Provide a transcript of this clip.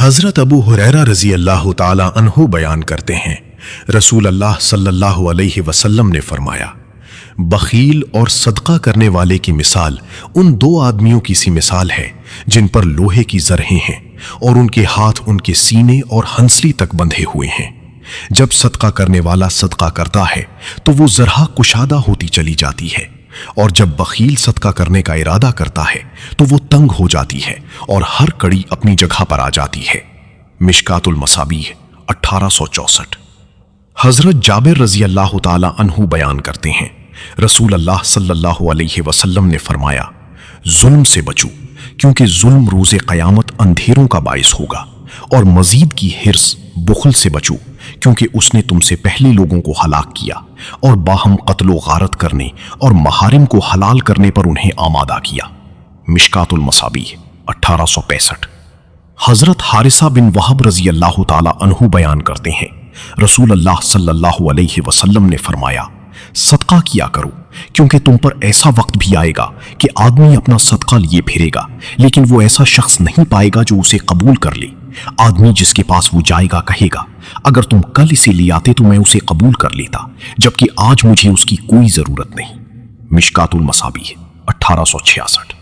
حضرت ابو ہریرہ رضی اللہ تعالی عنہ بیان کرتے ہیں، رسول اللہ صلی اللہ علیہ وسلم نے فرمایا، بخیل اور صدقہ کرنے والے کی مثال ان دو آدمیوں کی سی مثال ہے جن پر لوہے کی زرہیں ہیں اور ان کے ہاتھ ان کے سینے اور ہنسلی تک بندھے ہوئے ہیں۔ جب صدقہ کرنے والا صدقہ کرتا ہے تو وہ زرہ کشادہ ہوتی چلی جاتی ہے، اور جب بخیل صدقہ کرنے کا ارادہ کرتا ہے تو وہ تنگ ہو جاتی ہے اور ہر کڑی اپنی جگہ پر آ جاتی ہے۔ مشکات المصابیح 1864۔ حضرت جابر رضی اللہ تعالی عنہ بیان کرتے ہیں، رسول اللہ صلی اللہ علیہ وسلم نے فرمایا، ظلم سے بچو، کیونکہ ظلم روز قیامت اندھیروں کا باعث ہوگا، اور مزید کی حرص بخل سے بچو، کیونکہ اس نے تم سے پہلے لوگوں کو ہلاک کیا اور باہم قتل و غارت کرنے اور محارم کو حلال کرنے پر انہیں آمادہ کیا۔ مشکات المصابیح 1865۔ حضرت حارثہ بن وہب رضی اللہ تعالی عنہ بیان کرتے ہیں، رسول اللہ صلی اللہ علیہ وسلم نے فرمایا، صدقہ کیا کرو، کیونکہ تم پر ایسا وقت بھی آئے گا کہ آدمی اپنا صدقہ لیے پھرے گا، لیکن وہ ایسا شخص نہیں پائے گا جو اسے قبول کر لے۔ آدمی جس کے پاس وہ جائے گا کہے گا، اگر تم کل اسے لے آتے تو میں اسے قبول کر لیتا، جبکہ آج مجھے اس کی کوئی ضرورت نہیں۔ مشکات المصابیح 1866۔